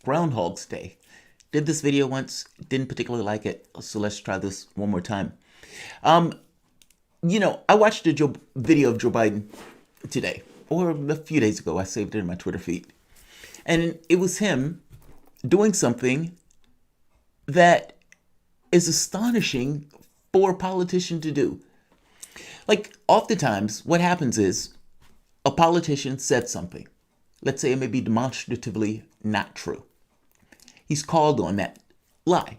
Groundhog's Day. Did this video once, didn't particularly like it, so let's try this one more time. I watched a video of Joe Biden today, or a few days ago. I saved it in my Twitter feed. And it was him doing something that is astonishing for a politician to do. Like, oftentimes, what happens is a politician said something. Let's say it may be demonstratively not true. He's called on that lie.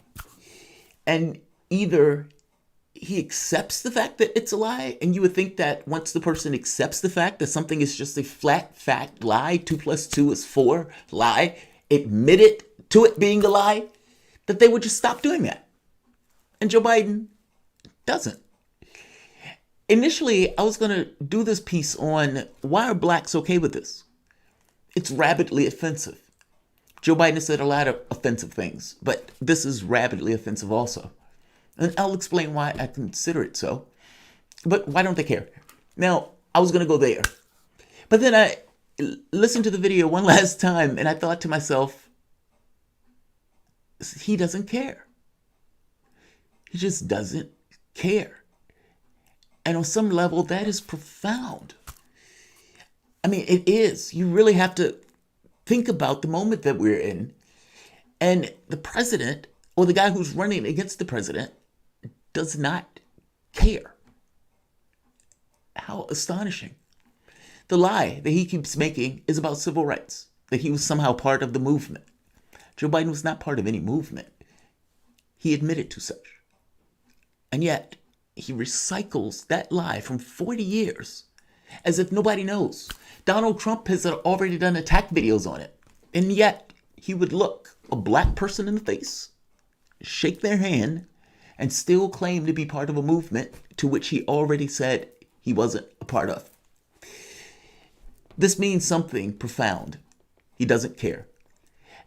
And either he accepts the fact that it's a lie, and you would think that once the person accepts the fact that something is just a flat fact lie, 2 + 2 is 4 lie, admitted to it being a lie, that they would just stop doing that. And Joe Biden doesn't. Initially, I was going to do this piece on why are blacks okay with this? It's rabidly offensive. Joe Biden has said a lot of offensive things, but this is rabidly offensive also. And I'll explain why I consider it so. But why don't they care? Now, I was going to go there. But then I listened to the video one last time and I thought to myself, he doesn't care. He just doesn't care. And on some level, that is profound. I mean, it is. You really have to think about the moment that we're in. And the president, or the guy who's running against the president, does not care. How astonishing. The lie that he keeps making is about civil rights, that he was somehow part of the movement. Joe Biden was not part of any movement. He admitted to such. And yet, he recycles that lie from 40 years as if nobody knows. Donald Trump has already done attack videos on it. And yet, he would look a black person in the face, shake their hand, and still claim to be part of a movement to which he already said he wasn't a part of. This means something profound. He doesn't care.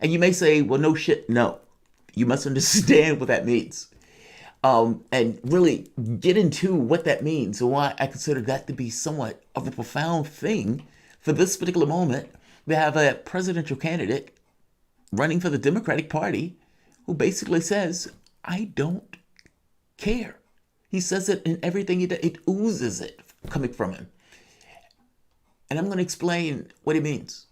And you may say, well, no shit, no. You must understand what that means. And really get into what that means and why I consider that to be somewhat of a profound thing for this particular moment. We have a presidential candidate running for the Democratic Party who basically says, I don't care. He says it in everything he does. It oozes it coming from him. And I'm going to explain what it means.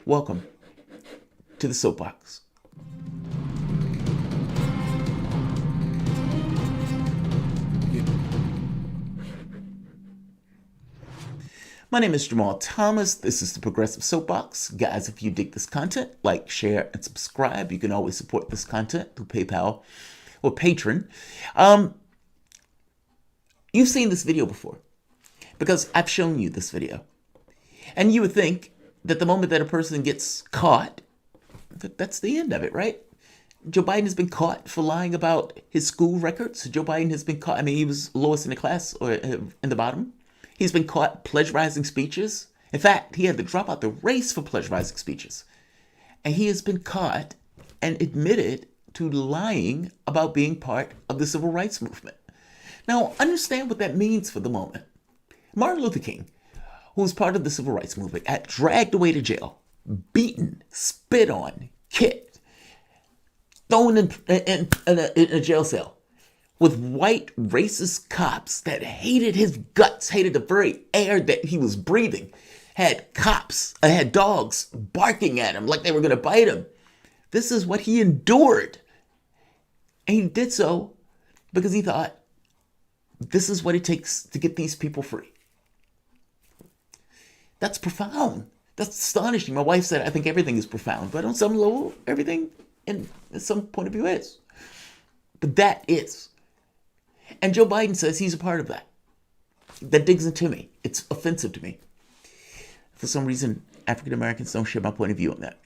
Welcome to the Soapbox. My name is Jamal Thomas. This is the Progressive Soapbox. Guys, if you dig this content, like, share, and subscribe. You can always support this content through PayPal or Patreon. You've seen this video before because I've shown you this video. And you would think that the moment that a person gets caught, that's the end of it, right? Joe Biden has been caught for lying about his school records. Joe Biden has been caught. I mean, he was lowest in the class or in the bottom. He's been caught plagiarizing speeches. In fact, he had to drop out the race for plagiarizing speeches. And he has been caught and admitted to lying about being part of the civil rights movement. Now, understand what that means for the moment. Martin Luther King, who was part of the civil rights movement, got dragged away to jail, beaten, spit on, kicked, thrown in a jail cell with white racist cops that hated his guts, hated the very air that he was breathing, had dogs barking at him like they were going to bite him. This is what he endured. And he did so because he thought, this is what it takes to get these people free. That's profound. That's astonishing. My wife said, I think everything is profound, but on some level, everything in some point of view is. But that is. And Joe Biden says he's a part of that. That digs into me. It's offensive to me. For some reason, African Americans don't share my point of view on that.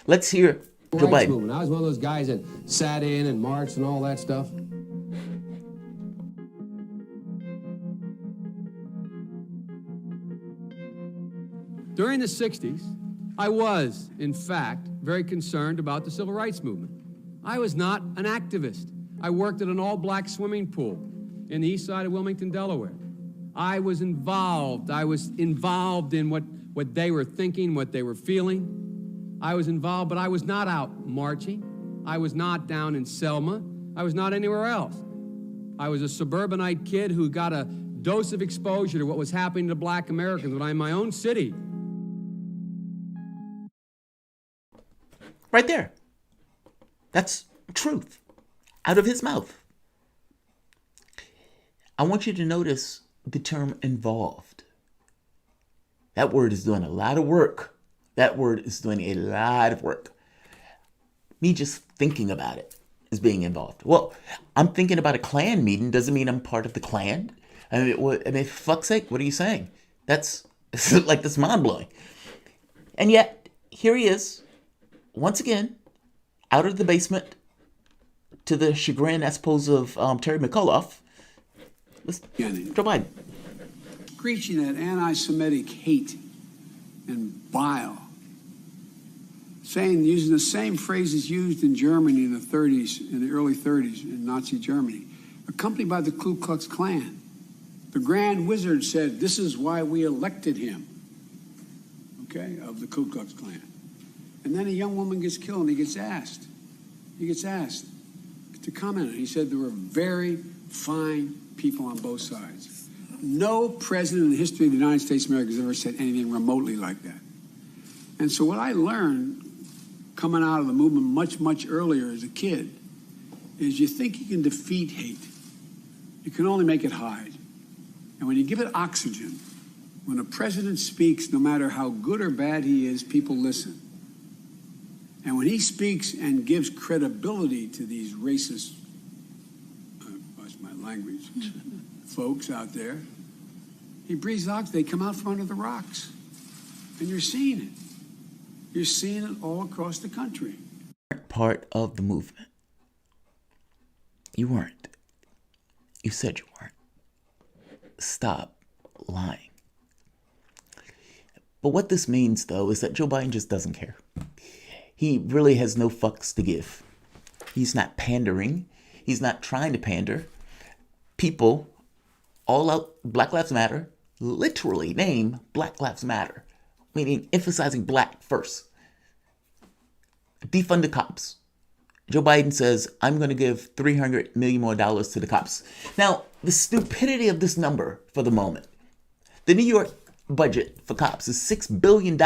Let's hear Joe Biden. Movement. I was one of those guys that sat in and marched and all that stuff. During the 60s, I was, in fact, very concerned about the civil rights movement. I was not an activist. I worked at an all-black swimming pool in the east side of Wilmington, Delaware. I was involved. I was involved in what they were thinking, what they were feeling. I was involved, but I was not out marching. I was not down in Selma. I was not anywhere else. I was a suburbanite kid who got a dose of exposure to what was happening to black Americans when I'm in my own city. Right there. That's truth out of his mouth. I want you to notice the term involved. That word is doing a lot of work. That word is doing a lot of work. Me just thinking about it is being involved. Well, I'm thinking about a Klan meeting doesn't mean I'm part of the Klan. I mean, for fuck's sake, what are you saying? That's mind-blowing. And yet, here he is, once again, out of the basement, to the chagrin, I suppose, of Terry McAuliffe. Joe Biden. Preaching that anti-Semitic hate and bile. Using the same phrases used in Germany in the early 30s, in Nazi Germany, accompanied by the Ku Klux Klan. The Grand Wizard said, "This is why we elected him," okay, of the Ku Klux Klan. And then a young woman gets killed and he gets asked to comment on it. He said there were very fine people on both sides. No president in the history of the United States of America has ever said anything remotely like that. And so what I learned coming out of the movement much, much earlier as a kid is you think you can defeat hate. You can only make it hide. And when you give it oxygen, when a president speaks, no matter how good or bad he is, people listen. And when he speaks and gives credibility to these racist, watch my language, folks out there, he breathes oxygen. They come out from under the rocks. And you're seeing it. You're seeing it all across the country. Part of the movement. You weren't. You said you weren't. Stop lying. But what this means, though, is that Joe Biden just doesn't care. He really has no fucks to give. He's not pandering. He's not trying to pander. People, all out, Black Lives Matter, literally name Black Lives Matter, meaning emphasizing black first. Defund the cops. Joe Biden says, I'm going to give $300 million more to the cops. Now, the stupidity of this number for the moment. The New York budget for cops is $6 billion.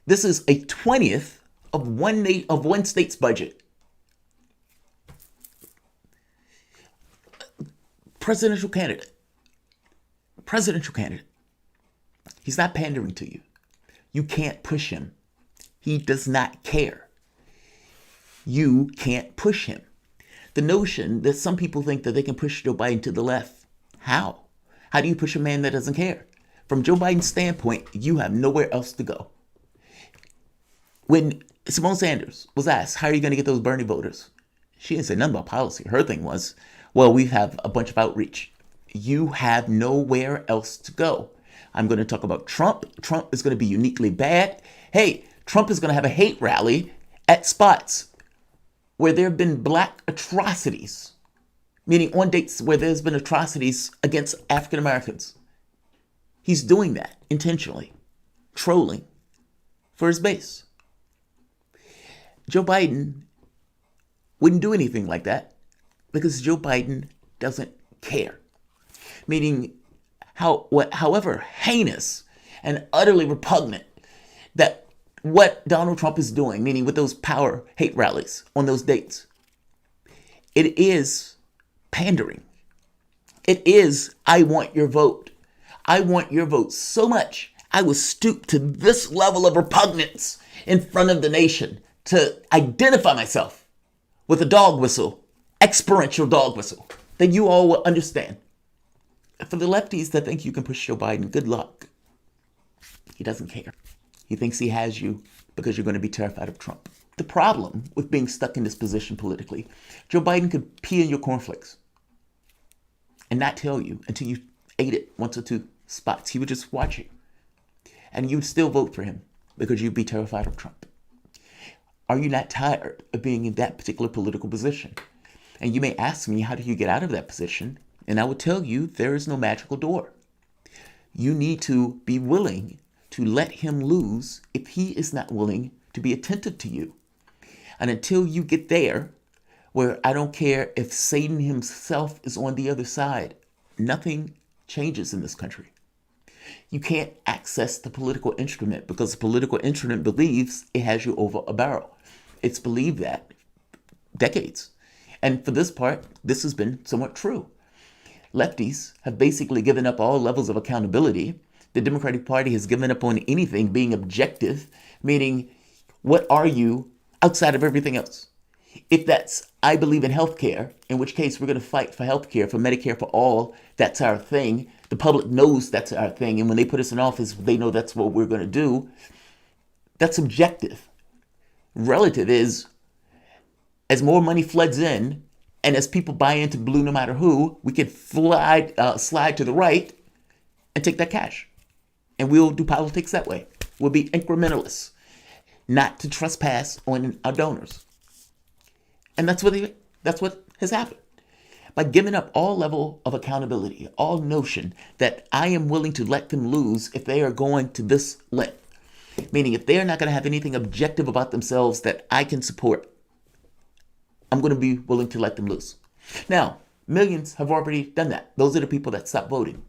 This is a 20th of one state's budget. Presidential candidate. He's not pandering to you. You can't push him. He does not care. You can't push him. The notion that some people think that they can push Joe Biden to the left. How? How do you push a man that doesn't care? From Joe Biden's standpoint, you have nowhere else to go. When Simone Sanders was asked, how are you going to get those Bernie voters? She didn't say nothing about policy. Her thing was, well, we have a bunch of outreach. You have nowhere else to go. I'm going to talk about Trump. Trump is going to be uniquely bad. Hey, Trump is going to have a hate rally at spots where there have been black atrocities, meaning on dates where there's been atrocities against African Americans. He's doing that intentionally, trolling for his base. Joe Biden wouldn't do anything like that because Joe Biden doesn't care. Meaning, however heinous and utterly repugnant that what Donald Trump is doing, meaning with those power hate rallies on those dates, it is pandering. It is, I want your vote. I want your vote so much, I will stoop to this level of repugnance in front of the nation to identify myself with a dog whistle, experiential dog whistle, that you all will understand. For the lefties that think you can push Joe Biden, good luck. He doesn't care. He thinks he has you because you're going to be terrified of Trump. The problem with being stuck in this position politically, Joe Biden could pee in your cornflakes and not tell you until you ate it once or two spots. He would just watch you. And you'd still vote for him because you'd be terrified of Trump. Are you not tired of being in that particular political position? And you may ask me, how do you get out of that position? And I would tell you, there is no magical door. You need to be willing to let him lose if he is not willing to be attentive to you. And until you get there, where I don't care if Satan himself is on the other side, nothing changes in this country. You can't access the political instrument because the political instrument believes it has you over a barrel. It's believed that decades. And for this part, this has been somewhat true. Lefties have basically given up all levels of accountability. The Democratic Party has given up on anything being objective, meaning, what are you outside of everything else? If that's, I believe in healthcare, in which case we're going to fight for healthcare, for Medicare for all, that's our thing. The public knows that's our thing. And when they put us in office, they know that's what we're going to do. That's objective. Relative is, as more money floods in, and as people buy into blue no matter who, we can slide to the right and take that cash. And we'll do politics that way. We'll be incrementalists, not to trespass on our donors. And that's what has happened. By giving up all level of accountability, all notion that I am willing to let them lose if they are going to this length. Meaning if they're not going to have anything objective about themselves that I can support, I'm going to be willing to let them lose. Now, millions have already done that. Those are the people that stopped voting.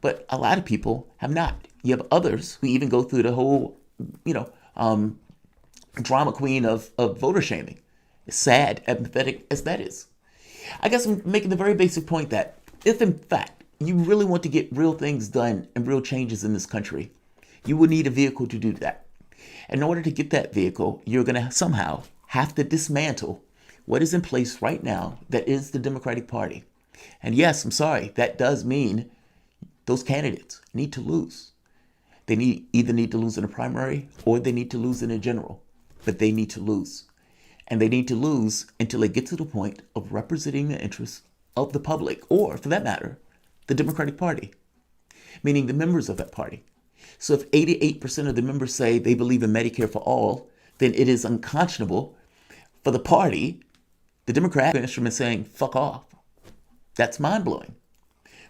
But a lot of people have not. You have others who even go through the whole, drama queen of voter shaming. As sad, empathetic as that is. I guess I'm making the very basic point that if in fact you really want to get real things done and real changes in this country, you will need a vehicle to do that. In order to get that vehicle, you're going to somehow have to dismantle what is in place right now that is the Democratic Party. And yes, I'm sorry, that does mean those candidates need to lose. They either need to lose in a primary or they need to lose in a general, but they need to lose. And they need to lose until they get to the point of representing the interests of the public, or for that matter, the Democratic Party, meaning the members of that party. So if 88% of the members say they believe in Medicare for all, then it is unconscionable for the party, the Democratic instrument, saying, fuck off. That's mind-blowing.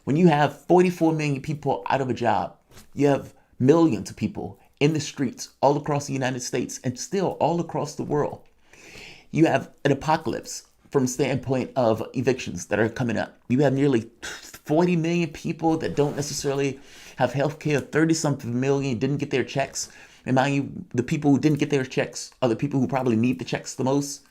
When you have 44 million people out of a job, you have millions of people in the streets all across the United States and still all across the world. You have an apocalypse from the standpoint of evictions that are coming up. You have nearly 40 million people that don't necessarily have health care. 30-something million didn't get their checks. And mind you, the people who didn't get their checks are the people who probably need the checks the most.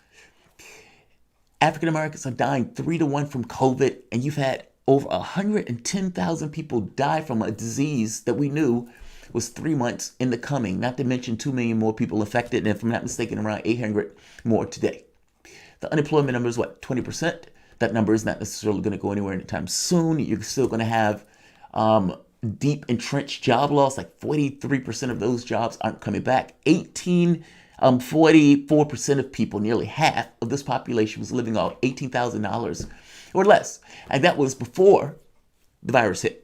African Americans are dying 3-1 from COVID, and you've had over 110,000 people die from a disease that we knew was 3 months in the coming, not to mention 2 million more people affected, and if I'm not mistaken, around 800 more today. The unemployment number is 20%. That number is not necessarily going to go anywhere anytime soon. You're still going to have deep entrenched job loss, like 43% of those jobs aren't coming back. 44% of people, nearly half of this population, was living off $18,000 or less. And that was before the virus hit.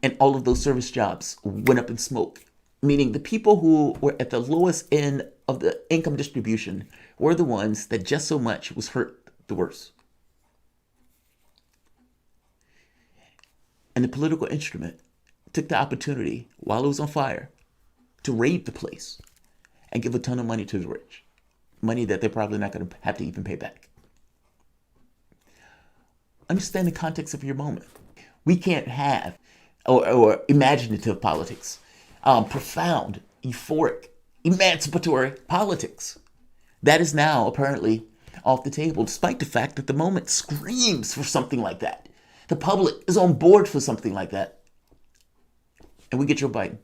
And all of those service jobs went up in smoke. Meaning the people who were at the lowest end of the income distribution were the ones that just so much was hurt the worst. And the political instrument took the opportunity while it was on fire to raid the place and give a ton of money to the rich. Money that they're probably not going to have to even pay back. Understand the context of your moment. We can't have or imaginative politics, profound, euphoric, emancipatory politics. That is now apparently off the table, despite the fact that the moment screams for something like that. The public is on board for something like that. And we get Joe Biden.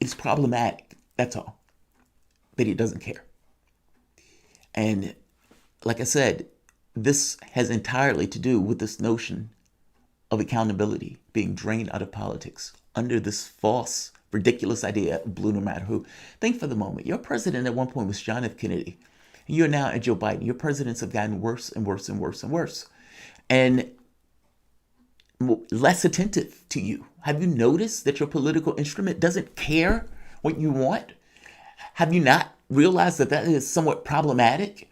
It's problematic, that's all, that he doesn't care. And like I said, this has entirely to do with this notion of accountability being drained out of politics under this false, ridiculous idea of blue no matter who. Think for the moment. Your president at one point was John F. Kennedy. And you're now at Joe Biden. Your presidents have gotten worse and worse and worse and worse. And less attentive to you. Have you noticed that your political instrument doesn't care what you want? Have you not realize that that is somewhat problematic,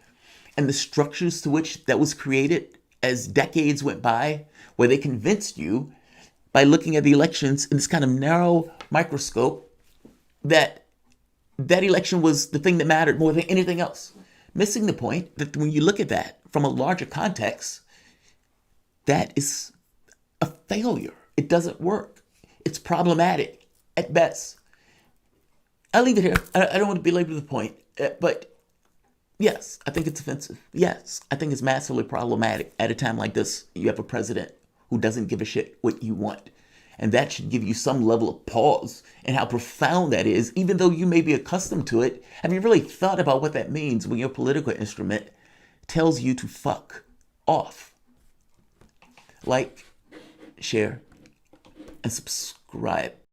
and the structures to which that was created as decades went by, where they convinced you by looking at the elections in this kind of narrow microscope that that election was the thing that mattered more than anything else, missing the point that when you look at that from a larger context, that is a failure. It doesn't work. It's problematic at best. I'll leave it here. I don't want to belabor the point, but yes, I think it's offensive. Yes, I think it's massively problematic at a time like this. You have a president who doesn't give a shit what you want. And that should give you some level of pause and how profound that is, even though you may be accustomed to it. Have you really thought about what that means when your political instrument tells you to fuck off? Like, share, and subscribe.